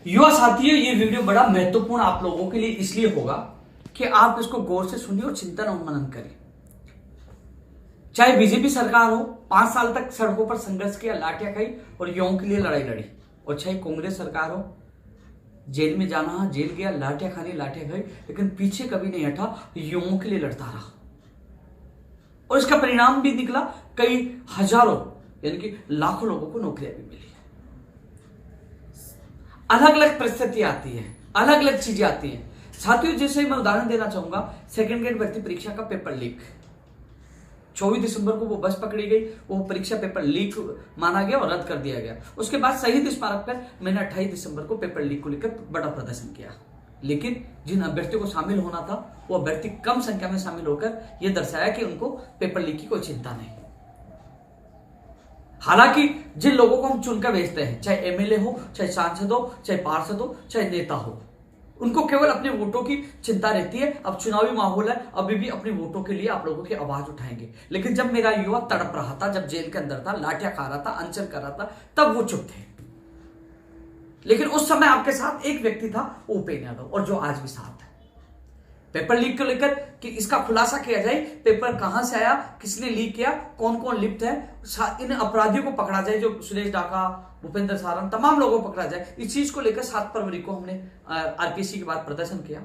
युवा साथियों, ये वीडियो बड़ा महत्वपूर्ण आप लोगों के लिए इसलिए होगा कि आप इसको गौर से सुनिए और चिंतन और मनन करें। चाहे बीजेपी सरकार हो, 5 साल तक सड़कों पर संघर्ष किया, लाठियां खाई और युवाओं के लिए लड़ाई लड़ी, और चाहे कांग्रेस सरकार हो, जेल में जाना, जेल गया, लाठियां खानी, लाठियां खाई, लेकिन पीछे कभी नहीं हटा, युवाओं के लिए लड़ता रहा। और इसका परिणाम भी निकला, कई हजारों यानी कि लाखों लोगों को नौकरियां भी मिली। अलग अलग परिस्थितियां आती है, अलग अलग चीजें आती हैं साथियों। जैसे मैं उदाहरण देना चाहूंगा, सेकंड ग्रेड भर्ती परीक्षा का पेपर लीक। 24 दिसंबर को वो बस पकड़ी गई, वो परीक्षा पेपर लीक माना गया और रद्द कर दिया गया। उसके बाद शहीद स्मारक पर मैंने 28 दिसंबर को पेपर लीक को लेकर बड़ा प्रदर्शन किया, लेकिन जिन अभ्यर्थियों को शामिल होना था वो अभ्यर्थी कम संख्या में शामिल होकर यह दर्शाया कि उनको पेपर लीक की कोई चिंता नहीं। हालांकि जिन लोगों को हम चुनकर भेजते हैं, चाहे एमएलए हो, चाहे सांसद हो, चाहे पार्षद हो, चाहे नेता हो, उनको केवल अपने वोटों की चिंता रहती है। अब चुनावी माहौल है, अभी भी अपने वोटों के लिए आप लोगों की आवाज उठाएंगे। लेकिन जब मेरा युवा तड़प रहा था, जब जेल के अंदर था, लाठियां खा रहा था, अनशन कर रहा था, तब वो चुप थे। लेकिन उस समय आपके साथ एक व्यक्ति था, उपेंद्र यादव, और जो आज भी साथ है। पेपर लीक को लेकर कि इसका खुलासा किया जाए, पेपर कहां से आया, किसने लीक किया, कौन कौन लिप्त है, इन अपराधियों को पकड़ा जाए, जो सुरेश डाका, भूपेंद्र सारंग, तमाम लोगों को पकड़ा जाए। इस चीज को लेकर 7 फरवरी को हमने आरपीसी के बाद प्रदर्शन किया।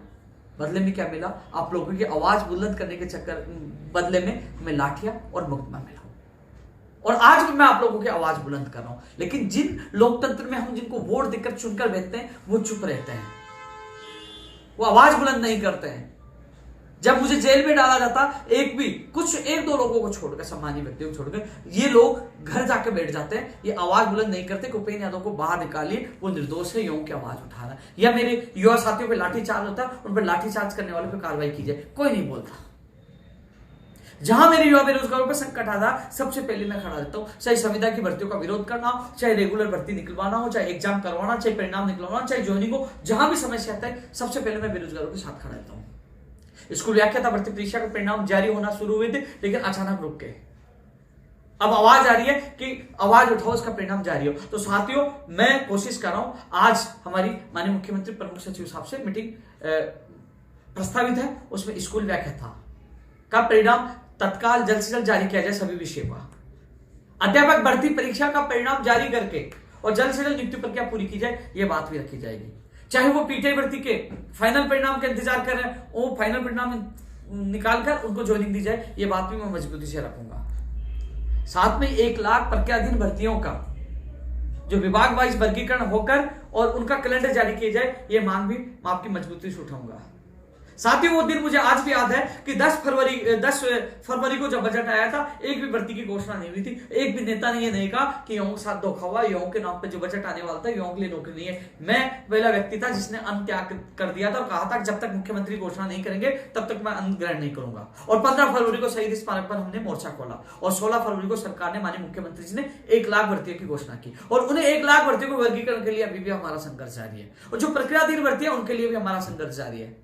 बदले में क्या मिला? आप लोगों की आवाज बुलंद करने के चक्कर बदले में हमें लाठियां और मुकदमा मिला। और आज भी मैं आप लोगों की आवाज बुलंद कर रहा हूं। लेकिन जिन लोकतंत्र में हम जिनको वोट देकर चुनकर भेजते हैं, वो चुप रहते हैं, वो आवाज बुलंद नहीं करते हैं। जब मुझे जेल में डाला जाता, एक दो लोगों को छोड़कर, सम्मानीय व्यक्तियों को छोड़कर, ये लोग घर जाकर बैठ जाते हैं, ये आवाज बुलंद नहीं करते कि उपेंद्र यादव को बाहर निकालिए, वो निर्दोष है, युवाओं की आवाज उठा रहा है। या मेरे युवा साथियों पे लाठीचार्ज होता है, उन पर लाठीचार्ज करने वालों पर कार्रवाई की जाए, कोई नहीं बोलता। जहां मेरे युवा बेरोजगारों पर संकट आता, सबसे पहले मैं खड़ा रहता हूं। चाहे संविदा की भर्तियों का विरोध करना हो, चाहे रेगुलर भर्ती निकलवाना हो, चाहे एग्जाम करवाना, चाहे परिणाम निकलवाना, चाहे ज्वाइनिंग हो, जहां भी समस्या आता है, सबसे पहले मैं बेरोजगारों के साथ खड़ा रहता हूं। स्कूल व्याख्याता भर्ती परीक्षा के परिणाम जारी होना शुरू हुए थे, लेकिन अचानक रुक गए। अब आवाज आ रही है कि आवाज उठाओ, इसका परिणाम जारी हो। तो साथियों, मैं कोशिश कर रहा हूं, आज हमारी माननीय मुख्यमंत्री प्रमुख सचिव साहब से मीटिंग प्रस्तावित है, उसमें स्कूल व्याख्याता का परिणाम तत्काल जल्द से जल्द जारी किया जाए सभी विषय का। अध्यापक भर्ती परीक्षा का परिणाम जारी करके और जल्द से जल्द नियुक्ति प्रक्रिया पूरी की जाए, यह बात भी रखी जाएगी। चाहे वो पीटीआई भर्ती के फाइनल परिणाम का इंतजार कर रहे हैं, वो फाइनल परिणाम निकालकर उनको ज्वाइनिंग दी जाए, ये बात भी मैं मजबूती से रखूंगा। साथ में 1 लाख प्रक्रियाधीन भर्तियों का जो विभाग वाइज वर्गीकरण होकर और उनका कैलेंडर जारी किया जाए, ये मांग भी मैं आपकी मजबूती से उठाऊंगा। साथ ही वो दिन मुझे आज भी याद है कि 10 फरवरी को जब बजट आया था, एक भी भर्ती की घोषणा नहीं हुई थी। एक भी नेता ने ये नहीं कहा कि युवाओं के साथ धोखा हुआ, युवाओं के नाम पे जो बजट आने वाला था, युवाओं के लिए नौकरी नहीं है। मैं पहला व्यक्ति था जिसने अन्न त्याग कर दिया था और कहा था कि जब तक मुख्यमंत्री घोषणा नहीं करेंगे तब तक मैं अन्न ग्रहण नहीं करूंगा। और 15 फरवरी को शहीद स्मारक पर हमने मोर्चा खोला, और 16 फरवरी को सरकार ने, माननीय मुख्यमंत्री जी ने 1 लाख भर्तियों की घोषणा की, और उन्हें 1 लाख भर्तियों को वर्गीकरण के लिए अभी भी हमारा संघर्ष जारी है। और जो प्रक्रियाधीन भर्ती है, उनके लिए भी हमारा संघर्ष जारी है।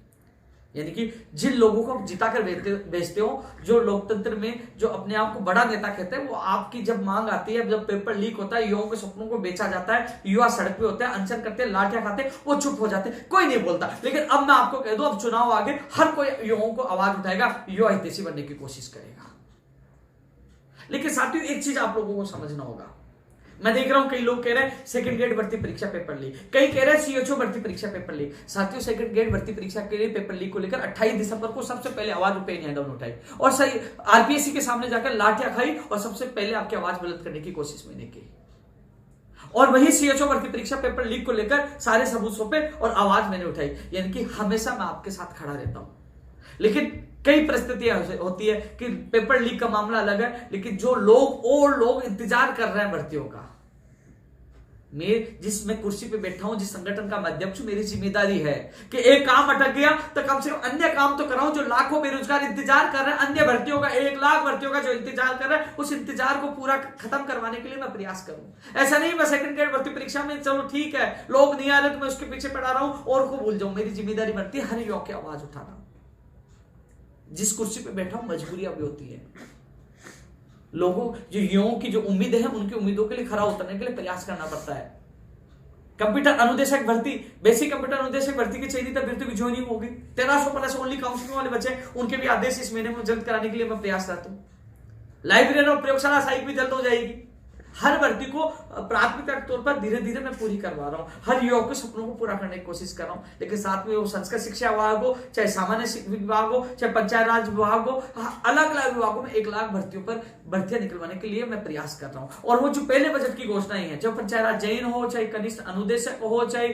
यानी कि जिन लोगों को आप जिताकर भेजते हो, जो लोकतंत्र में जो अपने आप को बड़ा नेता कहते हैं, वो आपकी जब मांग आती है, जब पेपर लीक होता है, युवाओं के सपनों को बेचा जाता है, युवा सड़क पे होते हैं, अनशन करते हैं, लाठियां खाते हैं, वो चुप हो जाते हैं, कोई नहीं बोलता। लेकिन अब मैं आपको कह दूं, अब चुनाव आगे, हर कोई युवाओं को आवाज उठाएगा, युवा हितैषी बनने की कोशिश करेगा। लेकिन साथियों, एक चीज आप लोगों को समझना होगा। मैं देख रहा हूं कई लोग कह रहे हैं सेकंड ग्रेड भर्ती परीक्षा पेपर लीक, कई कह रहे हैं सीएचओ भर्ती परीक्षा पेपर लीक। साथियों, सेकंड ग्रेड भर्ती परीक्षा के लिए पेपर लीक को लेकर 28 दिसंबर को सबसे पहले आवाज उपेंद्र यादव ने उठाई, और सही आरपीएससी के सामने जाकर लाठियां खाई, और सबसे पहले आपकी आवाज बुलंद करने की कोशिश मैंने की। और वही सीएचओ भर्ती परीक्षा पेपर लीक को लेकर सारे सबूत सौंपे और आवाज मैंने उठाई। यानी कि हमेशा मैं आपके साथ खड़ा रहता हूं। लेकिन कई परिस्थितियां होती है कि पेपर लीक का मामला अलग है, लेकिन जो लोग इंतजार कर रहे हैं भर्तियों का, जिसमें कुर्सी पे बैठा हूं, जिस संगठन का अध्यक्ष हूं, मेरी जिम्मेदारी है कि एक काम अटक गया तो कम से कम अन्य काम तो कराऊं। जो लाखों बेरोजगार इंतजार कर रहे हैं अन्य भर्तियों का, 1 लाख भर्तियों का जो इंतजार कर रहे हैं, उस इंतजार को पूरा खत्म करवाने के लिए मैं प्रयास करूं। ऐसा नहीं मैं सेकंड ग्रेड भर्ती परीक्षा में, चलो ठीक है, लोग नहीं आ रहे तो मैं उसके पीछे पड़ा रहा हूं और को भूल जाऊं। मेरी जिम्मेदारी बनती है हर युवा की आवाज उठाना। जिस कुर्सी पे बैठा हूं, मजबूरियां भी होती है। लोगों, जो युवाओं की जो उम्मीदें हैं, उनकी उम्मीदों के लिए खरा उतरने के लिए प्रयास करना पड़ता है। कंप्यूटर अनुदेशक भर्ती, बेसिक कंप्यूटर अनुदेशक भर्ती की चयनित अभ्यर्थियों की ज्वाइनिंग होगी। 1300 प्लस ओनली काउंसलिंग वाले बच्चे, उनके भी आदेश इस महीने में जल्द कराने के लिए मैं प्रयास करता हूँ। लाइब्रेरी और प्रयोगशाला सहायक भी जल्द हो जाएगी। हर भर्ती को प्राथमिकता के तौर पर धीरे धीरे मैं पूरी करवा रहा हूँ। हर युवक के सपनों को पूरा करने की कोशिश कर रहा हूँ, लेकिन साथ में वो संस्कृत शिक्षा विभाग हो, चाहे सामान्य विभाग हो, चाहे पंचायत राज विभाग हो, अलग अलग विभागों में 1 लाख भर्तियों पर भर्तियां निकलवाने के लिए मैं प्रयास कर रहा हूँ। और वो जो पहले बजट की घोषणाएं हैं, चाहे पंचायत राज जैन हो, चाहे कनिष्ठ अनुदेशक हो, चाहे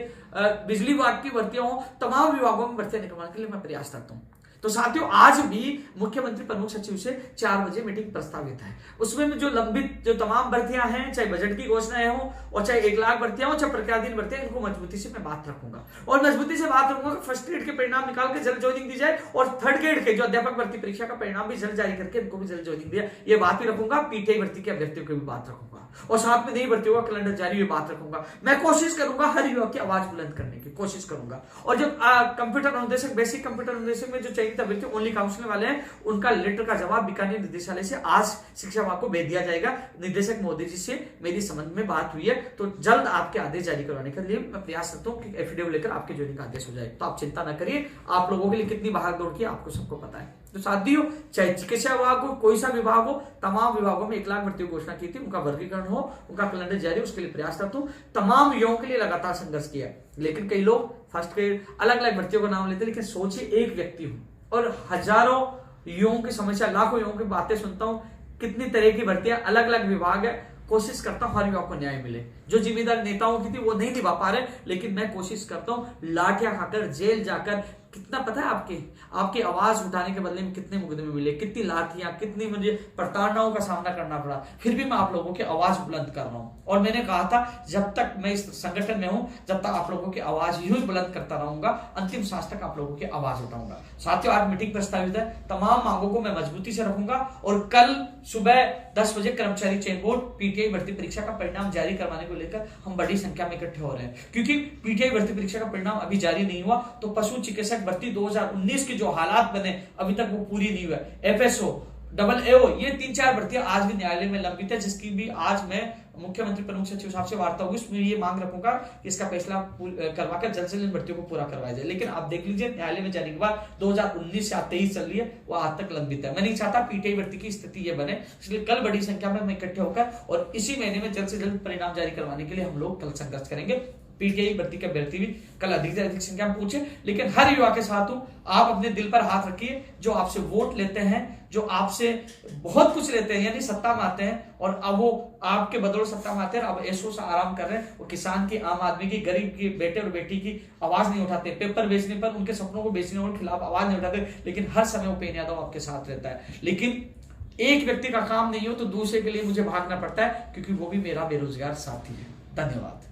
बिजली विभाग की भर्तियां हो, तमाम विभागों में भर्तियां निकलवाने के लिए मैं प्रयास करता हूँ। तो साथियों, आज भी मुख्यमंत्री प्रमुख सचिव से 4 बजे मीटिंग प्रस्तावित है। उसमें जो लंबित जो तमाम भर्तियां हैं, चाहे बजट की घोषणाएं हो और चाहे 1 लाख भर्तियां हो, चाहे प्रक्रियाधीन भर्तियां, इनको मजबूती से मैं बात रखूंगा। और मजबूती से बात रखूंगा कि फर्स्ट ग्रेड के परिणाम निकाल के जल्द ज्वाइनिंग दी जाए और थर्ड ग्रेड के जो अध्यापक भर्ती परीक्षा का परिणाम भी जल्द जारी करके इनको भी जल्द ज्वाइनिंग दिया, ये बात भी रखूंगा। पीटीआई भर्ती के अभ्यर्थियों की भी बात रखूंगा और साथ में नई भर्तियों का कैलेंडर जारी हुई बात रखूंगा। मैं कोशिश करूंगा हर युवक की आवाज बुलंद करने की कोशिश करूंगा। और जो कंप्यूटर अनुदेशक, बेसिक कंप्यूटर अनुदेशक में जो चयनित अभ्यर्थी ओनली काउंसलिंग वाले हैं, उनका लेटर का जवाब बीकानेर निदेशालय से आज शिक्षा विभाग को भेज दिया जाएगा। निदेशक महोदय जी से मेरी संबंध में बात हुई है, तो जल्द आपके आदेश जारी करवाने के लिए मैं प्रयास करता हूँ कि एफिडेविट लेकर आपके ज्वाइनिंग का आदेश हो जाए। तो आप चिंता न करिए, आप लोगों के लिए कितनी भाग दौड़ की आपको सबको पता है। तो साथियों, चाहे चिकित्सा विभाग हो, कोई सा विभाग हो, तमाम विभागों में 1 लाख भर्तियों की घोषणा की थी। उनका वर्गीकरण हो, उनका कैलेंडर जारी, उसके लिए प्रयास करता हूँ। तमाम युवाओं के लिए लगातार संघर्ष किया, लेकिन कई लोग फर्स्ट ग्रेड अलग अलग भर्तियों का नाम लेते, लेकिन सोचिए एक व्यक्ति हूं और हजारों युवाओं की समस्या, लाखों युवाओं की बातें सुनता हूं। कितनी तरह की भर्तियां, अलग अलग विभाग है। कोशिश करता हूं हर युवा को न्याय मिले। जो जिम्मेदारी नेताओं की थी वो नहीं निभा पा रहे, लेकिन मैं कोशिश करता हूं लाठियां खाकर, जेल जाकर। कितना पता है आपकी आवाज उठाने के बदले में कितने मुकदमे मिले, कितनी लाठियां, कितनी मुझे प्रताड़नाओं का सामना करना पड़ा, फिर भी मैं आप लोगों की आवाज बुलंद कर रहा हूं। और मैंने कहा था, जब तक मैं इस संगठन में हूं, जब तक आप लोगों की आवाज यूं बुलंद करता रहूंगा, अंतिम सांस तक आप लोगों की आवाज उठाऊंगा। साथियों, आज मीटिंग प्रस्तावित है, तमाम मांगों को मैं मजबूती से रखूंगा और कल सुबह 10 बजे कर्मचारी चयन बोर्ड पीटीआई भर्ती परीक्षा का परिणाम जारी करवाने को लेकर हम बड़ी संख्या में इकट्ठे हो रहे हैं। क्योंकि पीटीआई भर्ती परीक्षा का परिणाम अभी जारी नहीं हुआ, तो पशु चिकित्सक भर्ती 2019 के जो हालात बने अभी तक वो पूरी नहीं हुआ। एफएसओ, डबल एओ, ये 3-4 भर्तियां आज भी न्यायालय में लंबित है, जिसकी भी आज मैं मुख्यमंत्री प्रमुख सचिव साहब से वार्ता होगी। उसमें ये मांग रखूंगा कि इसका फैसला करवाकर जल्द से जल्द भर्तियों को पूरा करवाया जाए। लेकिन आप देख लीजिए, न्यायालय में जाने के बाद 2019 से 23 चल रही है, वो आज तक लंबित है। मैं नहीं चाहता पीटीआई भर्ती की स्थिति ये बने, इसलिए कल बड़ी संख्या में इकट्ठे होकर और इसी महीने में जल्द से जल्द परिणाम जारी करवाने के लिए हम लोग कल संघर्ष करेंगे। पीटीआई भर्ती के अभ्यर्थी भी कल अधिक से अधिक संख्या में पूछे, लेकिन हर युवा के साथ हूं। आप अपने दिल पर हाथ रखिए, जो आपसे वोट लेते हैं, जो आपसे बहुत कुछ लेते हैं, यानी सत्ता में आते हैं और अब वो आपके बदौलत सत्ता में आते हैं, अब ऐसो से आराम कर रहे हैं। वो किसान की, आम आदमी की, गरीब की, बेटे और बेटी की आवाज नहीं उठाते। पेपर बेचने पर, उनके सपनों को बेचने के खिलाफ आवाज नहीं उठाते, लेकिन हर समय उपेंद्र यादव आपके साथ रहता है। लेकिन एक व्यक्ति का काम नहीं हो तो दूसरे के लिए मुझे भागना पड़ता है, क्योंकि वो भी मेरा बेरोजगार साथी है। धन्यवाद।